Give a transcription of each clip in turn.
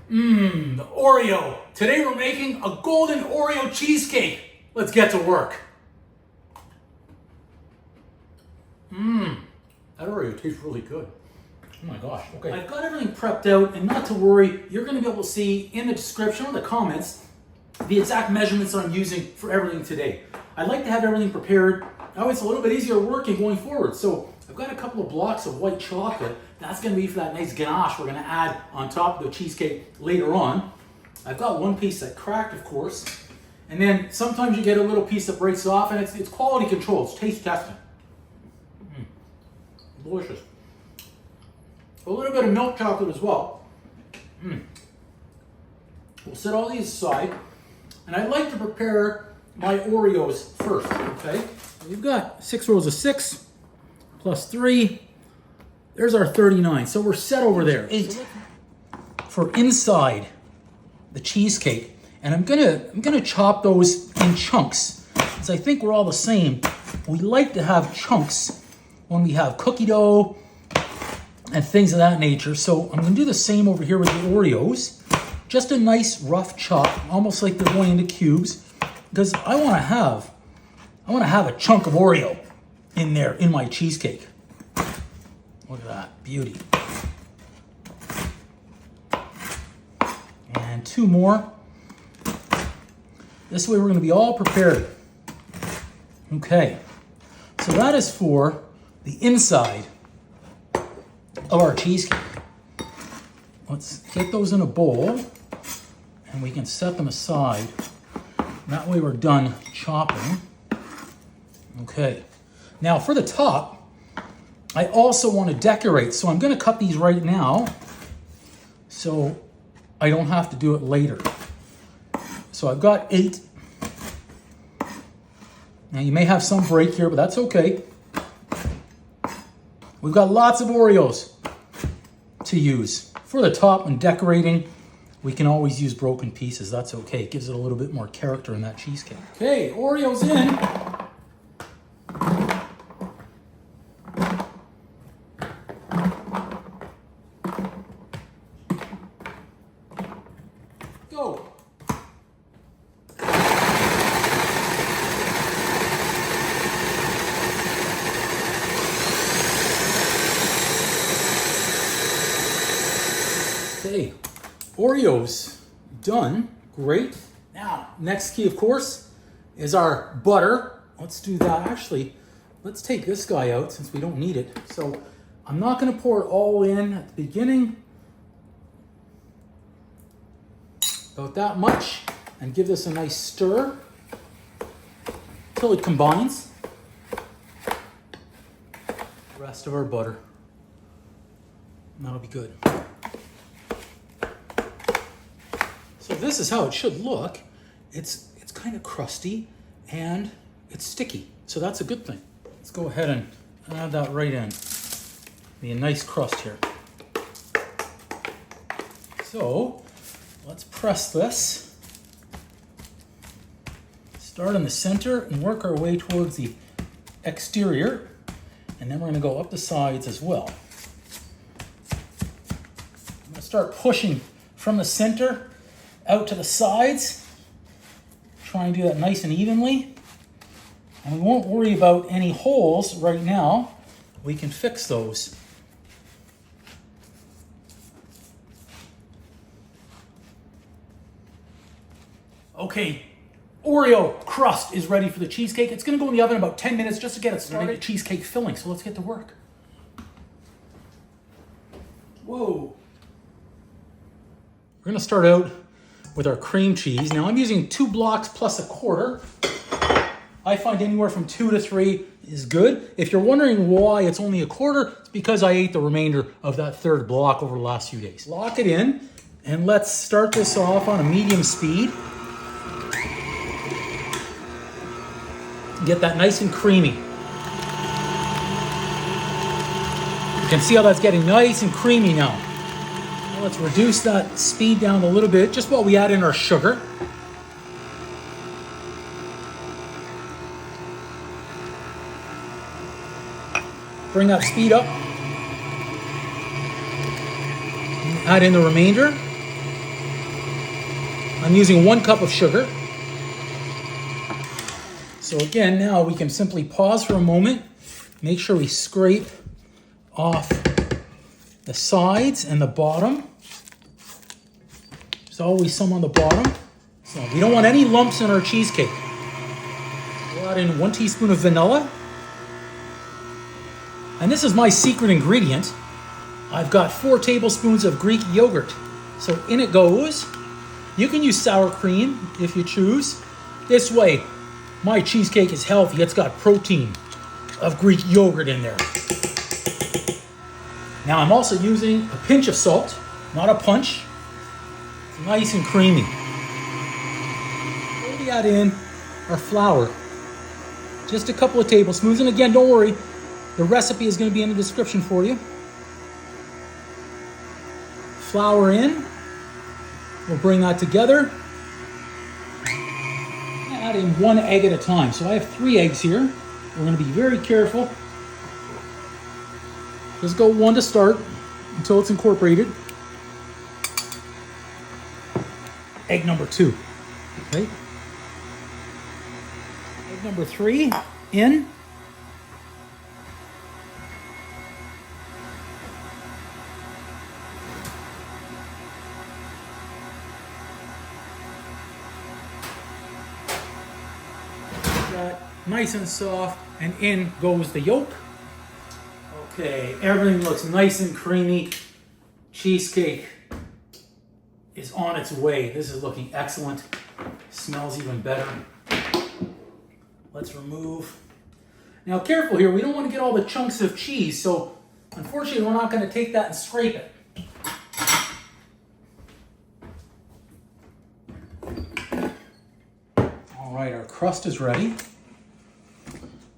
The Oreo. Today we're making a golden Oreo cheesecake. Let's get to work. That Oreo tastes really good. Oh my gosh. Okay, I've got everything prepped out, and not to worry, you're going to be able to see in the description or the comments the exact measurements I'm using for everything today. I like to have everything prepared. Now it's a little bit easier working going forward. So I've got a couple of blocks of white chocolate. That's going to be for that nice ganache we're going to add on top of the cheesecake later on. I've got one piece that cracked, of course. And then sometimes you get a little piece that breaks off, and it's quality control. It's taste testing. Delicious. A little bit of milk chocolate as well. We'll set all these aside. And I like to prepare my Oreos first, okay? We've got 6 rows of 6 plus 3. There's our 39. So we're set over there. 8 for inside the cheesecake. And I'm gonna chop those in chunks. Because I think we're all the same. We like to have chunks when we have cookie dough and things of that nature. So I'm gonna do the same over here with the Oreos. Just a nice rough chop, almost like they're going into cubes, because I wanna have a chunk of Oreo in there, in my cheesecake. Look at that, beauty. And 2 more. This way we're gonna be all prepared. Okay, so that is for the inside of our cheesecake. Let's get those in a bowl and we can set them aside. That way we're done chopping. Okay, now for the top, I also want to decorate. So I'm going to cut these right now so I don't have to do it later. So I've got 8. Now you may have some break here, but that's okay. We've got lots of Oreos to use. For the top and decorating, we can always use broken pieces. That's okay. It gives it a little bit more character in that cheesecake. Okay, Oreos in. Go. Okay, Oreos done. Great. Now, next key, of course, is our butter. Let's do that. Actually, let's take this guy out since we don't need it. So I'm not going to pour it all in at the beginning. About that much. And give this a nice stir until it combines. The rest of our butter. And that'll be good. So this is how it should look. It's kind of crusty and it's sticky. So that's a good thing. Let's go ahead and add that right in. Be a nice crust here. So let's press this. Start in the center and work our way towards the exterior. And then we're gonna go up the sides as well. I'm gonna start pushing from the center out to the sides. Try and do that nice and evenly. And we won't worry about any holes right now. We can fix those. Okay, Oreo crust is ready for the cheesecake. It's gonna go in the oven about 10 minutes just to get it started. Make a cheesecake filling, so let's get to work. Whoa. We're gonna start out with our cream cheese. Now I'm using 2 blocks plus a quarter. I find anywhere from 2 to 3 is good. If you're wondering why it's only a quarter, it's because I ate the remainder of that 3rd block over the last few days. Lock it in, and let's start this off on a medium speed. Get that nice and creamy. You can see how that's getting nice and creamy now. Let's reduce that speed down a little bit just while we add in our sugar. Bring that speed up. Add in the remainder. I'm using 1 cup of sugar. So again, now we can simply pause for a moment, make sure we scrape off the sides and the bottom. There's always some on the bottom. So we don't want any lumps in our cheesecake. We'll add in 1 teaspoon of vanilla. And this is my secret ingredient. I've got 4 tablespoons of Greek yogurt. So in it goes. You can use sour cream if you choose. This way, my cheesecake is healthy. It's got protein of Greek yogurt in there. Now I'm also using a pinch of salt, not a punch. It's nice and creamy. We add in our flour. Just a couple of tablespoons. And again, don't worry, the recipe is going to be in the description for you. Flour in. We'll bring that together. Add in 1 egg at a time. So I have 3 eggs here. We're going to be very careful. Just go 1 to start until it's incorporated. Egg number 2. Okay. Egg number 3 in. Nice and soft, and in goes the yolk. Okay, everything looks nice and creamy. Cheesecake is on its way. This is looking excellent. Smells even better. Let's remove. Now careful here, we don't want to get all the chunks of cheese, so unfortunately we're not going to take that and scrape it. All right, our crust is ready.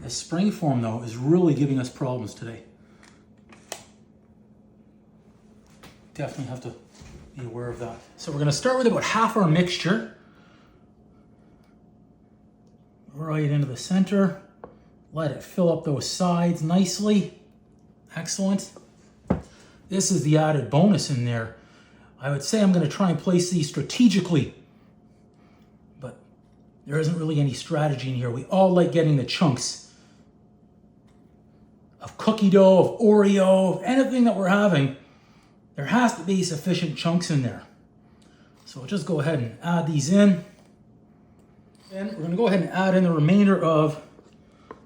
The spring form, though, is really giving us problems today. Definitely have to be aware of that. So we're going to start with about half our mixture. Right into the center. Let it fill up those sides nicely. Excellent. This is the added bonus in there. I would say I'm going to try and place these strategically, but there isn't really any strategy in here. We all like getting the chunks of cookie dough, of Oreo, of anything that we're having. There has to be sufficient chunks in there. So we'll just go ahead and add these in. And we're going to go ahead and add in the remainder of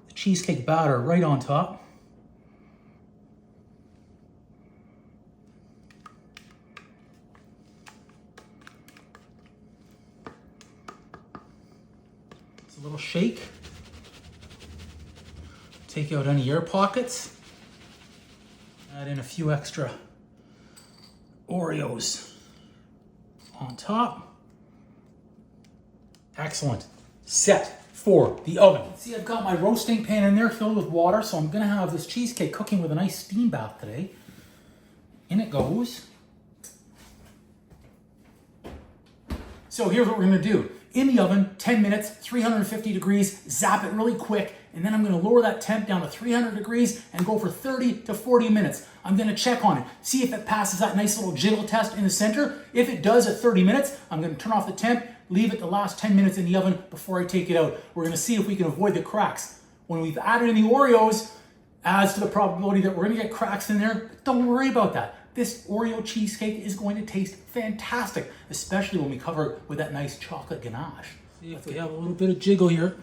the cheesecake batter right on top. It's a little shake. Take out any air pockets. Add in a few extra Oreos on top. Excellent. Set for the oven. See, I've got my roasting pan in there filled with water, so I'm gonna have this cheesecake cooking with a nice steam bath today. In it goes. So here's what we're gonna do. In the oven, 10 minutes, 350 degrees, zap it really quick, and then I'm gonna lower that temp down to 300 degrees and go for 30 to 40 minutes. I'm gonna check on it, see if it passes that nice little jiggle test in the center. If it does at 30 minutes, I'm gonna turn off the temp, leave it the last 10 minutes in the oven before I take it out. We're gonna see if we can avoid the cracks. When we've added in the Oreos, adds to the probability that we're gonna get cracks in there. Don't worry about that. This Oreo cheesecake is going to taste fantastic, especially when we cover it with that nice chocolate ganache. See if we have a little bit of jiggle here.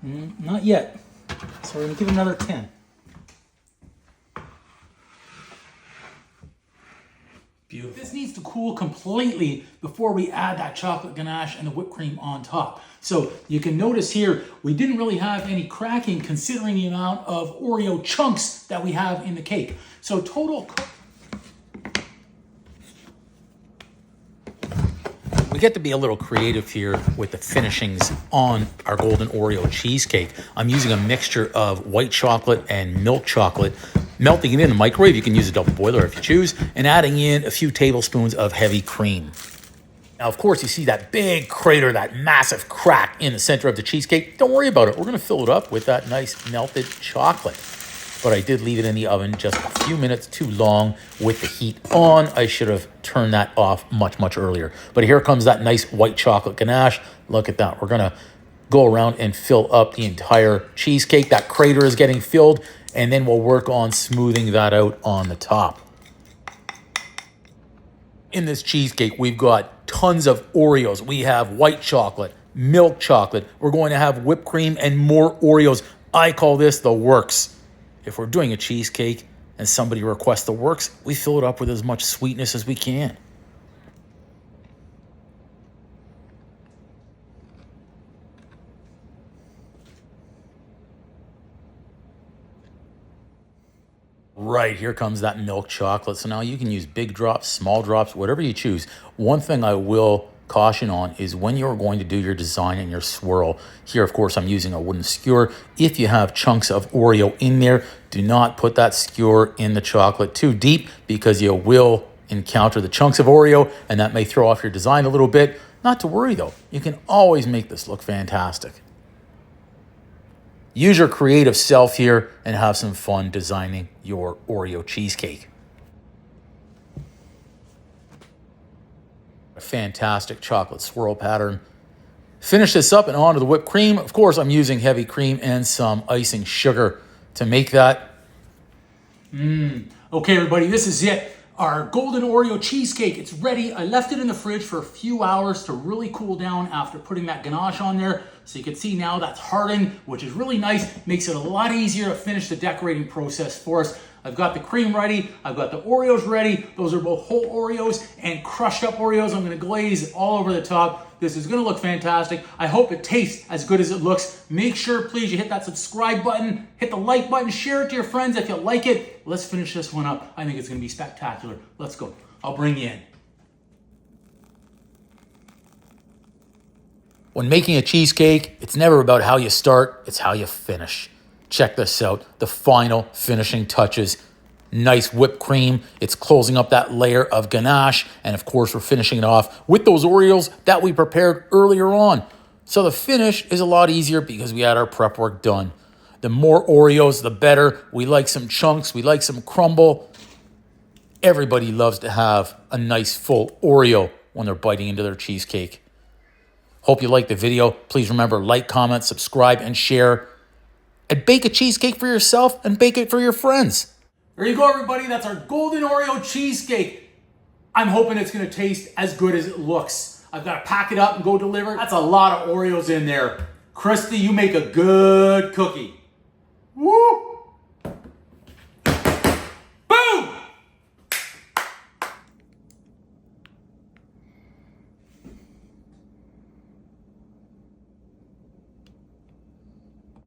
Not yet. So we're gonna give it another 10. Beautiful. This needs to cool completely before we add that chocolate ganache and the whipped cream on top. So you can notice here, we didn't really have any cracking considering the amount of Oreo chunks that we have in the cake. So total. We get to be a little creative here with the finishings on our golden Oreo cheesecake. I'm using a mixture of white chocolate and milk chocolate, melting it in the microwave. You can use a double boiler if you choose, and adding in a few tablespoons of heavy cream. Now, of course, you see that big crater, that massive crack in the center of the cheesecake. Don't worry about it. We're going to fill it up with that nice melted chocolate. but I did leave it in the oven just a few minutes too long with the heat on. I should have turned that off much earlier. But here comes that nice white chocolate ganache. Look at that. We're gonna go around and fill up the entire cheesecake. That crater is getting filled, and then we'll work on smoothing that out on the top. In this cheesecake, we've got tons of Oreos. We have white chocolate, milk chocolate. We're going to have whipped cream and more Oreos. I call this the works. If we're doing a cheesecake and somebody requests the works, we fill it up with as much sweetness as we can. Right, here comes that milk chocolate. So now you can use big drops, small drops, whatever you choose. One thing I will caution on is when you're going to do your design and your swirl. Here, of course, I'm using a wooden skewer. If you have chunks of Oreo in there, do not put that skewer in the chocolate too deep because you will encounter the chunks of Oreo and that may throw off your design a little bit. Not to worry though, you can always make this look fantastic. Use your creative self here and have some fun designing your Oreo cheesecake. A fantastic chocolate swirl pattern. Finish this up and onto the whipped cream. Of course, I'm using heavy cream and some icing sugar to make that. Okay, everybody, this is it. Our golden Oreo cheesecake, it's ready. I left it in the fridge for a few hours to really cool down after putting that ganache on there. So you can see now that's hardened, which is really nice. Makes it a lot easier to finish the decorating process for us. I've got the cream ready. I've got the Oreos ready. Those are both whole Oreos and crushed up Oreos. I'm gonna glaze all over the top. This is gonna look fantastic. I hope it tastes as good as it looks. Make sure, please, you hit that subscribe button, hit the like button, share it to your friends if you like it. Let's finish this one up. I think it's gonna be spectacular. Let's go. I'll bring you in. When making a cheesecake, it's never about how you start, it's how you finish. Check this out, the final finishing touches. Nice whipped cream. It's closing up that layer of ganache. And of course, we're finishing it off with those Oreos that we prepared earlier on. So the finish is a lot easier because we had our prep work done. The more Oreos, the better. We like some chunks. We like some crumble. Everybody loves to have a nice full Oreo when they're biting into their cheesecake. Hope you liked the video. Please remember, like, comment, subscribe, and share. And bake a cheesecake for yourself and bake it for your friends. There you go, everybody. That's our golden Oreo cheesecake. I'm hoping it's going to taste as good as it looks. I've got to pack it up and go deliver. That's a lot of Oreos in there. Christy, you make a good cookie. Woo!